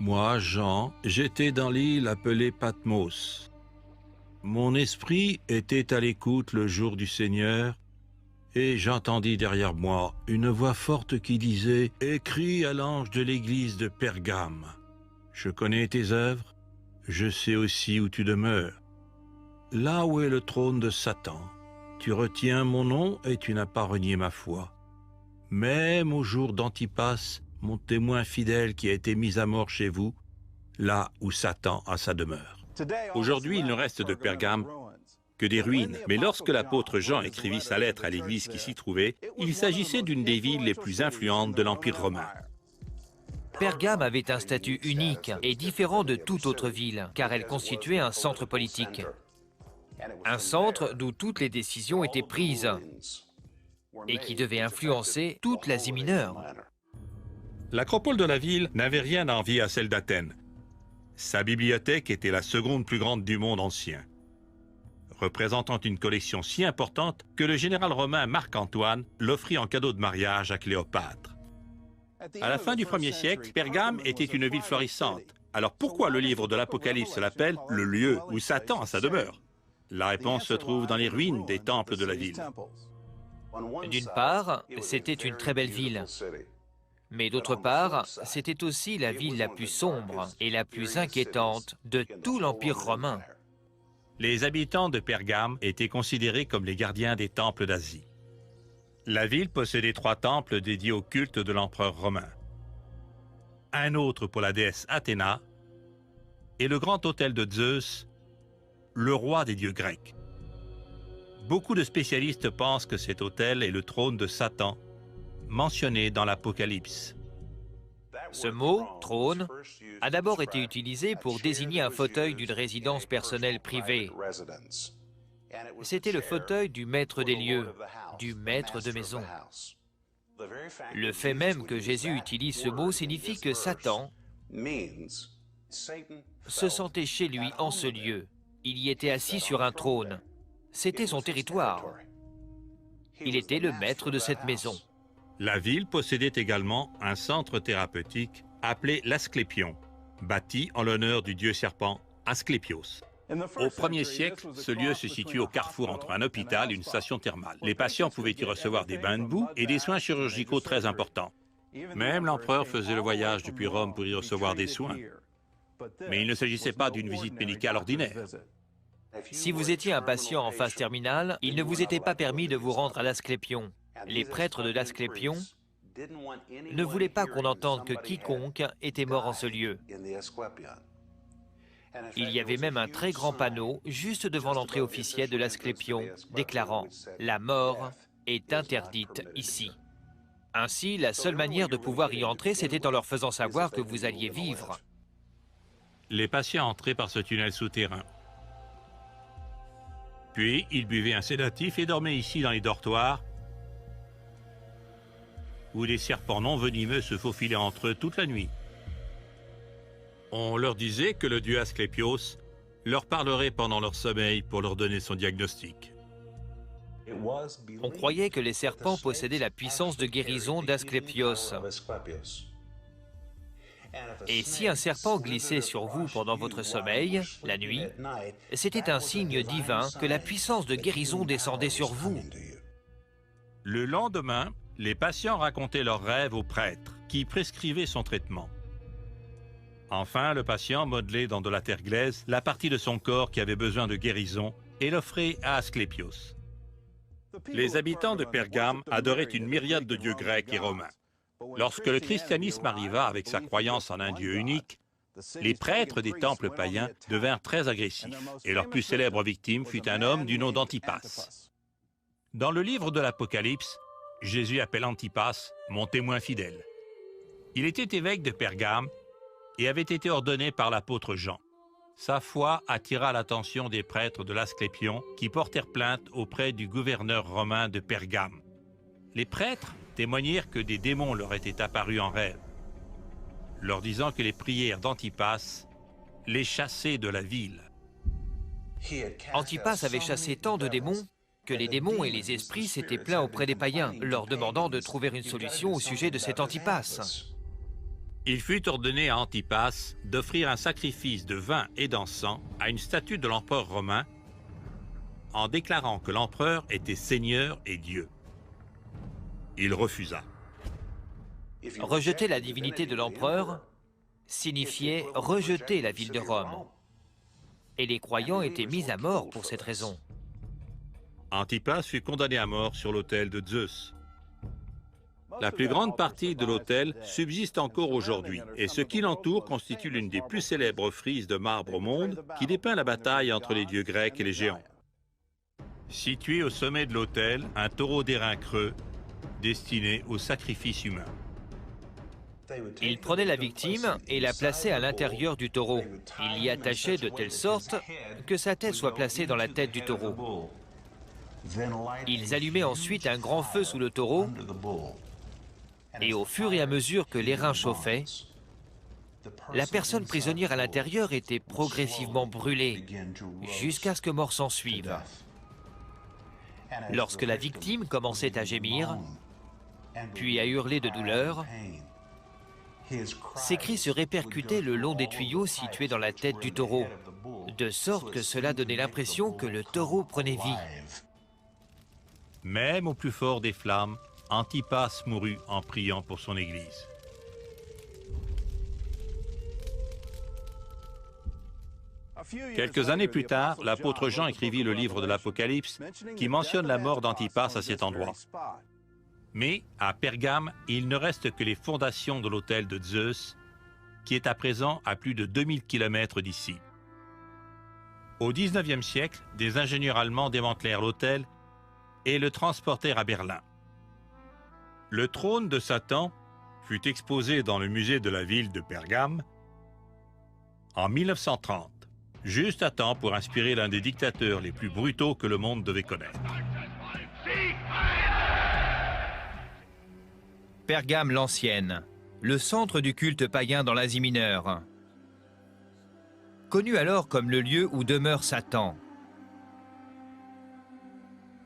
Moi, Jean, j'étais dans l'île appelée Patmos. Mon esprit était à l'écoute le jour du Seigneur, et j'entendis derrière moi une voix forte qui disait « Écris à l'ange de l'église de Pergame. Je connais tes œuvres, je sais aussi où tu demeures. Là où est le trône de Satan, tu retiens mon nom et tu n'as pas renié ma foi. Même au jour d'Antipas, mon témoin fidèle qui a été mis à mort chez vous, là où Satan a sa demeure. » Aujourd'hui, il ne reste de Pergame que des ruines. Mais lorsque l'apôtre Jean écrivit sa lettre à l'église qui s'y trouvait, il s'agissait d'une des villes les plus influentes de l'Empire romain. Pergame avait un statut unique et différent de toute autre ville, car elle constituait un centre politique. Un centre d'où toutes les décisions étaient prises et qui devait influencer toute l'Asie mineure. L'acropole de la ville n'avait rien à envier à celle d'Athènes. Sa bibliothèque était la seconde plus grande du monde ancien, représentant une collection si importante que le général romain Marc-Antoine l'offrit en cadeau de mariage à Cléopâtre. À la fin du 1er siècle, Pergame était une ville florissante. Alors pourquoi le livre de l'Apocalypse l'appelle « le lieu où Satan a sa demeure » ? La réponse se trouve dans les ruines des temples de la ville. D'une part, c'était une très belle ville. Mais d'autre part, c'était aussi la ville la plus sombre et la plus inquiétante de tout l'Empire romain. Les habitants de Pergame étaient considérés comme les gardiens des temples d'Asie. La ville possédait 3 temples dédiés au culte de l'empereur romain, un autre pour la déesse Athéna et le grand autel de Zeus, le roi des dieux grecs. Beaucoup de spécialistes pensent que cet autel est le trône de Satan, mentionné dans l'Apocalypse. Ce mot, trône, a d'abord été utilisé pour désigner un fauteuil d'une résidence personnelle privée. C'était le fauteuil du maître des lieux, du maître de maison. Le fait même que Jésus utilise ce mot signifie que Satan se sentait chez lui en ce lieu. Il y était assis sur un trône. C'était son territoire. Il était le maître de cette maison. La ville possédait également un centre thérapeutique appelé l'Asclépion, bâti en l'honneur du dieu serpent Asclépios. Au 1er siècle, ce lieu se situe au carrefour entre un hôpital et une station thermale. Les patients pouvaient y recevoir des bains de boue et des soins chirurgicaux très importants. Même l'empereur faisait le voyage depuis Rome pour y recevoir des soins. Mais il ne s'agissait pas d'une visite médicale ordinaire. Si vous étiez un patient en phase terminale, il ne vous était pas permis de vous rendre à l'Asclépion. Les prêtres de l'Asclépion ne voulaient pas qu'on entende que quiconque était mort en ce lieu. Il y avait même un très grand panneau juste devant l'entrée officielle de l'Asclépion déclarant « La mort est interdite ici ». Ainsi, la seule manière de pouvoir y entrer, c'était en leur faisant savoir que vous alliez vivre. Les patients entraient par ce tunnel souterrain. Puis, ils buvaient un sédatif et dormaient ici dans les dortoirs, où des serpents non venimeux se faufilaient entre eux toute la nuit. On leur disait que le dieu Asclépios leur parlerait pendant leur sommeil pour leur donner son diagnostic. On croyait que les serpents possédaient la puissance de guérison d'Asclépios. Et si un serpent glissait sur vous pendant votre sommeil, la nuit, c'était un signe divin que la puissance de guérison descendait sur vous. Le lendemain, les patients racontaient leurs rêves aux prêtres, qui prescrivaient son traitement. Enfin, le patient modelait dans de la terre glaise la partie de son corps qui avait besoin de guérison et l'offrait à Asclépios. Les habitants de Pergame adoraient une myriade de dieux grecs et romains. Lorsque le christianisme arriva avec sa croyance en un Dieu unique, les prêtres des temples païens devinrent très agressifs, et leur plus célèbre victime fut un homme du nom d'Antipas. Dans le livre de l'Apocalypse, Jésus appelle Antipas « mon témoin fidèle ». Il était évêque de Pergame et avait été ordonné par l'apôtre Jean. Sa foi attira l'attention des prêtres de l'Asclépion qui portèrent plainte auprès du gouverneur romain de Pergame. Les prêtres témoignèrent que des démons leur étaient apparus en rêve, leur disant que les prières d'Antipas les chassaient de la ville. Antipas avait chassé tant de démons que les démons et les esprits s'étaient plaints auprès des païens, leur demandant de trouver une solution au sujet de cet Antipas. Il fut ordonné à Antipas d'offrir un sacrifice de vin et d'encens à une statue de l'empereur romain en déclarant que l'empereur était seigneur et Dieu. Il refusa. Rejeter la divinité de l'empereur signifiait rejeter la ville de Rome. Et les croyants étaient mis à mort pour cette raison. Antipas fut condamné à mort sur l'autel de Zeus. La plus grande partie de l'autel subsiste encore aujourd'hui, et ce qui l'entoure constitue l'une des plus célèbres frises de marbre au monde qui dépeint la bataille entre les dieux grecs et les géants. Situé au sommet de l'autel, un taureau d'airain creux destiné au sacrifice humain. Ils prenaient la victime et la plaçaient à l'intérieur du taureau. Ils l'y attachaient de telle sorte que sa tête soit placée dans la tête du taureau. Ils allumaient ensuite un grand feu sous le taureau et au fur et à mesure que l'airain chauffait, la personne prisonnière à l'intérieur était progressivement brûlée jusqu'à ce que mort s'en suive. Lorsque la victime commençait à gémir, puis à hurler de douleur, ses cris se répercutaient le long des tuyaux situés dans la tête du taureau, de sorte que cela donnait l'impression que le taureau prenait vie. Même au plus fort des flammes, Antipas mourut en priant pour son Église. Quelques années plus tard, l'apôtre Jean écrivit le livre de l'Apocalypse qui mentionne la mort d'Antipas à cet endroit. Mais à Pergame, il ne reste que les fondations de l'autel de Zeus, qui est à présent à plus de 2000 km d'ici. Au XIXe siècle, des ingénieurs allemands démantelèrent l'autel et le transportèrent à Berlin. Le trône de Satan fut exposé dans le musée de la ville de Pergame en 1930, juste à temps pour inspirer l'un des dictateurs les plus brutaux que le monde devait connaître. Pergame l'Ancienne, le centre du culte païen dans l'Asie mineure. Connu alors comme le lieu où demeure Satan.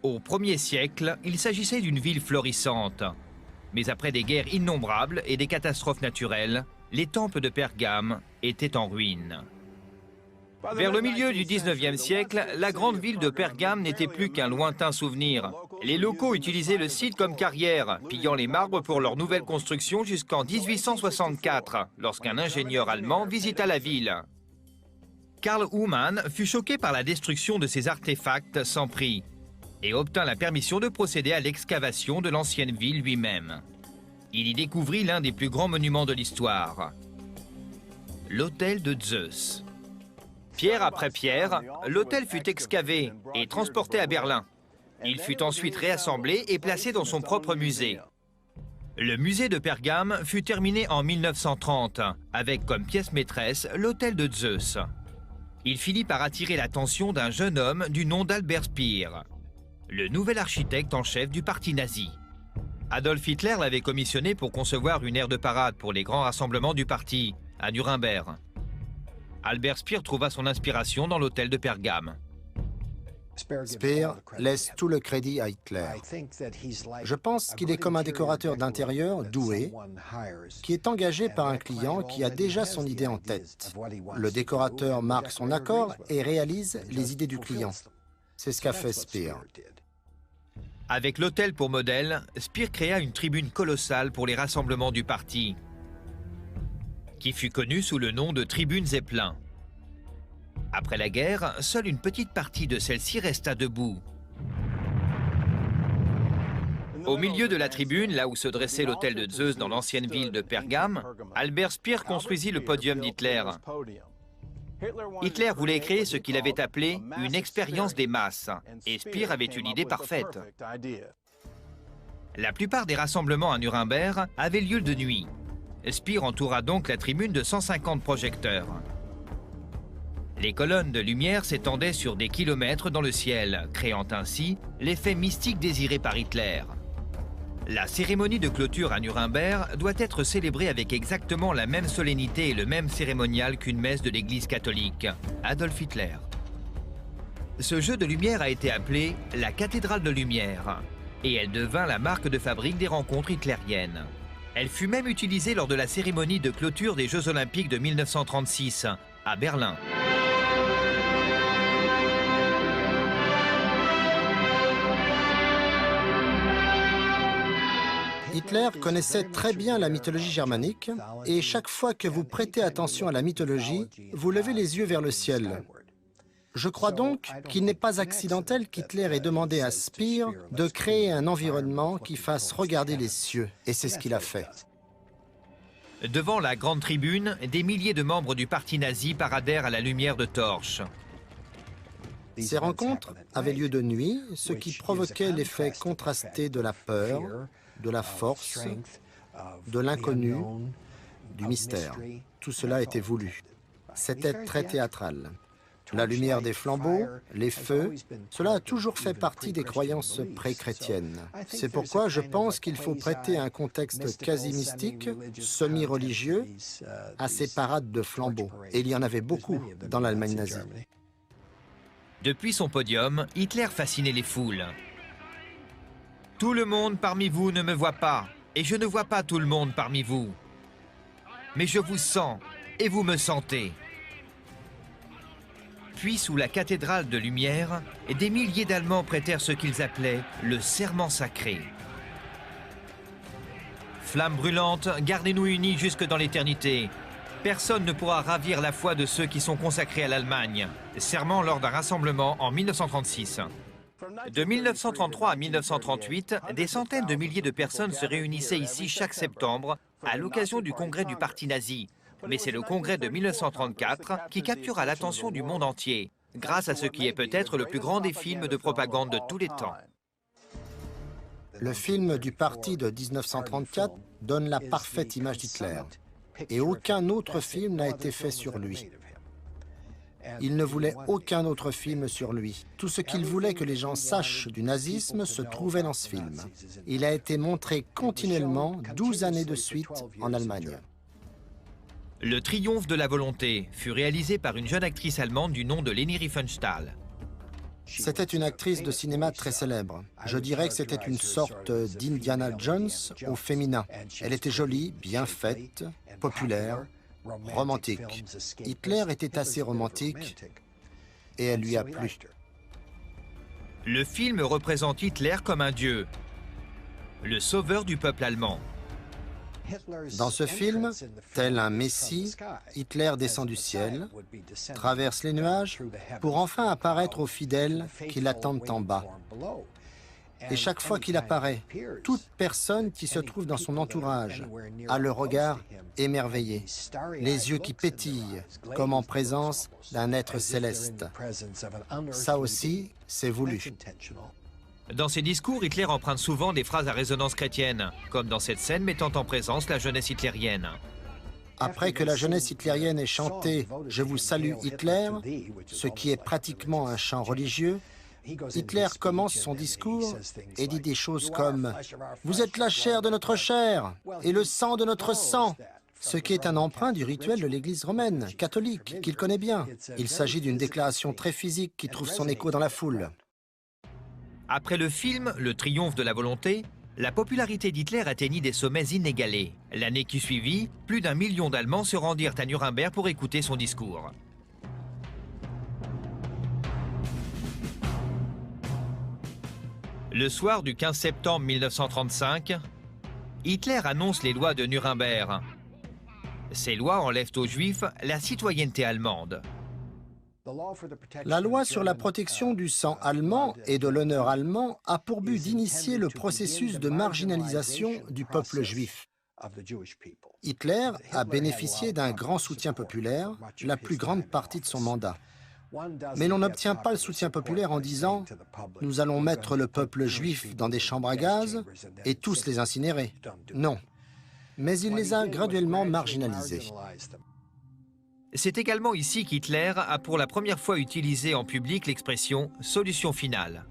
Au 1er siècle, il s'agissait d'une ville florissante. Mais après des guerres innombrables et des catastrophes naturelles, les temples de Pergame étaient en ruine. Vers le milieu du 19e siècle, la grande ville de Pergame n'était plus qu'un lointain souvenir. Les locaux utilisaient le site comme carrière, pillant les marbres pour leur nouvelle construction jusqu'en 1864, lorsqu'un ingénieur allemand visita la ville. Karl Uhlmann fut choqué par la destruction de ces artefacts sans prix et obtint la permission de procéder à l'excavation de l'ancienne ville lui-même. Il y découvrit l'un des plus grands monuments de l'histoire, l'autel de Zeus. Pierre après pierre, l'autel fut excavé et transporté à Berlin. Il fut ensuite réassemblé et placé dans son propre musée. Le musée de Pergame fut terminé en 1930, avec comme pièce maîtresse l'autel de Zeus. Il finit par attirer l'attention d'un jeune homme du nom d'Albert Speer, le nouvel architecte en chef du parti nazi. Adolf Hitler l'avait commissionné pour concevoir une aire de parade pour les grands rassemblements du parti, à Nuremberg. Albert Speer trouva son inspiration dans l'autel de Pergame. Speer laisse tout le crédit à Hitler. Je pense qu'il est comme un décorateur d'intérieur doué qui est engagé par un client qui a déjà son idée en tête. Le décorateur marque son accord et réalise les idées du client. C'est ce qu'a fait Speer. Avec l'autel pour modèle, Speer créa une tribune colossale pour les rassemblements du parti, qui fut connue sous le nom de tribune Zeppelin. Après la guerre, seule une petite partie de celle-ci resta debout. Au milieu de la tribune, là où se dressait l'autel de Zeus dans l'ancienne ville de Pergame, Albert Speer construisit le podium d'Hitler. Hitler voulait créer ce qu'il avait appelé une expérience des masses, et Speer avait une idée parfaite. La plupart des rassemblements à Nuremberg avaient lieu de nuit. Speer entoura donc la tribune de 150 projecteurs. Les colonnes de lumière s'étendaient sur des kilomètres dans le ciel, créant ainsi l'effet mystique désiré par Hitler. La cérémonie de clôture à Nuremberg doit être célébrée avec exactement la même solennité et le même cérémonial qu'une messe de l'Église catholique. Adolf Hitler. Ce jeu de lumière a été appelé la cathédrale de lumière, et elle devint la marque de fabrique des rencontres hitlériennes. Elle fut même utilisée lors de la cérémonie de clôture des Jeux Olympiques de 1936, à Berlin. Hitler connaissait très bien la mythologie germanique et chaque fois que vous prêtez attention à la mythologie, vous levez les yeux vers le ciel. Je crois donc qu'il n'est pas accidentel qu'Hitler ait demandé à Speer de créer un environnement qui fasse regarder les cieux, et c'est ce qu'il a fait. Devant la grande tribune, des milliers de membres du parti nazi paradèrent à la lumière de torches. Ces rencontres avaient lieu de nuit, ce qui provoquait l'effet contrasté de la peur, de la force, de l'inconnu, du mystère. Tout cela était voulu. C'était très théâtral. La lumière des flambeaux, les feux, cela a toujours fait partie des croyances pré-chrétiennes. C'est pourquoi je pense qu'il faut prêter un contexte quasi mystique, semi-religieux, à ces parades de flambeaux. Et il y en avait beaucoup dans l'Allemagne nazie. Depuis son podium, Hitler fascinait les foules. « Tout le monde parmi vous ne me voit pas, et je ne vois pas tout le monde parmi vous. Mais je vous sens, et vous me sentez. » Puis, sous la cathédrale de lumière, des milliers d'Allemands prêtèrent ce qu'ils appelaient le serment sacré. Flamme brûlante, gardez-nous unis jusque dans l'éternité. Personne ne pourra ravir la foi de ceux qui sont consacrés à l'Allemagne. Serment lors d'un rassemblement en 1936. De 1933 à 1938, des centaines de milliers de personnes se réunissaient ici chaque septembre à l'occasion du congrès du parti nazi. Mais c'est le congrès de 1934 qui captura l'attention du monde entier, grâce à ce qui est peut-être le plus grand des films de propagande de tous les temps. Le film du parti de 1934 donne la parfaite image d'Hitler, et aucun autre film n'a été fait sur lui. Il ne voulait aucun autre film sur lui. Tout ce qu'il voulait que les gens sachent du nazisme se trouvait dans ce film. Il a été montré continuellement 12 années de suite en Allemagne. Le triomphe de la volonté fut réalisé par une jeune actrice allemande du nom de Leni Riefenstahl. C'était une actrice de cinéma très célèbre. Je dirais que c'était une sorte d'Indiana Jones au féminin. Elle était jolie, bien faite, populaire, romantique. Hitler était assez romantique et elle lui a plu. Le film représente Hitler comme un dieu, le sauveur du peuple allemand. Dans ce film, tel un messie, Hitler descend du ciel, traverse les nuages pour enfin apparaître aux fidèles qui l'attendent en bas. Et chaque fois qu'il apparaît, toute personne qui se trouve dans son entourage a le regard émerveillé, les yeux qui pétillent, comme en présence d'un être céleste. Ça aussi, c'est voulu. Dans ses discours, Hitler emprunte souvent des phrases à résonance chrétienne, comme dans cette scène mettant en présence la jeunesse hitlérienne. Après que la jeunesse hitlérienne ait chanté « Je vous salue Hitler », ce qui est pratiquement un chant religieux, Hitler commence son discours et dit des choses comme « Vous êtes la chair de notre chair et le sang de notre sang », ce qui est un emprunt du rituel de l'Église romaine, catholique, qu'il connaît bien. Il s'agit d'une déclaration très physique qui trouve son écho dans la foule. Après le film « Le triomphe de la volonté », la popularité d'Hitler atteignit des sommets inégalés. L'année qui suivit, plus d'1 million d'Allemands se rendirent à Nuremberg pour écouter son discours. Le soir du 15 septembre 1935, Hitler annonce les lois de Nuremberg. Ces lois enlèvent aux Juifs la citoyenneté allemande. La loi sur la protection du sang allemand et de l'honneur allemand a pour but d'initier le processus de marginalisation du peuple juif. Hitler a bénéficié d'un grand soutien populaire, la plus grande partie de son mandat. Mais l'on n'obtient pas le soutien populaire en disant « Nous allons mettre le peuple juif dans des chambres à gaz et tous les incinérer ». Non, mais il les a graduellement marginalisés. C'est également ici qu'Hitler a pour la première fois utilisé en public l'expression « solution finale ».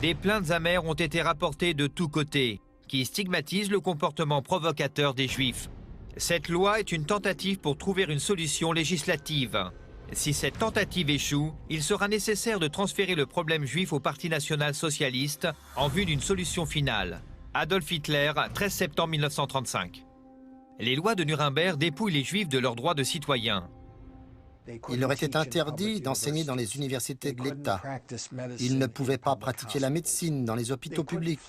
Des plaintes amères ont été rapportées de tous côtés, qui stigmatisent le comportement provocateur des Juifs. Cette loi est une tentative pour trouver une solution législative. Si cette tentative échoue, il sera nécessaire de transférer le problème juif au Parti national socialiste en vue d'une solution finale. Adolf Hitler, 13 septembre 1935. Les lois de Nuremberg dépouillent les Juifs de leurs droits de citoyens. Il leur était interdit d'enseigner dans les universités de l'État. Ils ne pouvaient pas pratiquer la médecine dans les hôpitaux publics.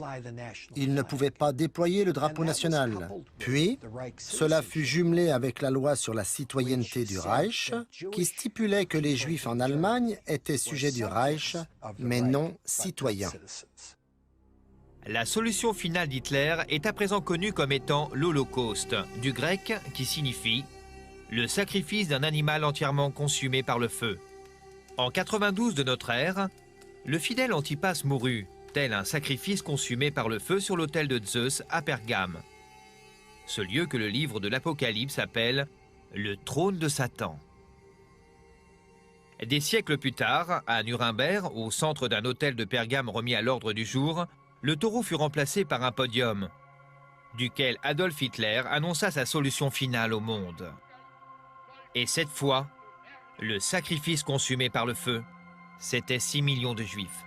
Ils ne pouvaient pas déployer le drapeau national. Puis, cela fut jumelé avec la loi sur la citoyenneté du Reich, qui stipulait que les Juifs en Allemagne étaient sujets du Reich, mais non citoyens. La solution finale d'Hitler est à présent connue comme étant l'Holocauste, du grec qui signifie le sacrifice d'un animal entièrement consumé par le feu. En 92 de notre ère, le fidèle Antipas mourut, tel un sacrifice consumé par le feu sur l'autel de Zeus à Pergame. Ce lieu que le livre de l'Apocalypse appelle le trône de Satan. Des siècles plus tard, à Nuremberg, au centre d'un autel de Pergame remis à l'ordre du jour, le taureau fut remplacé par un podium, duquel Adolf Hitler annonça sa solution finale au monde. Et cette fois, le sacrifice consumé par le feu, c'était 6 millions de Juifs.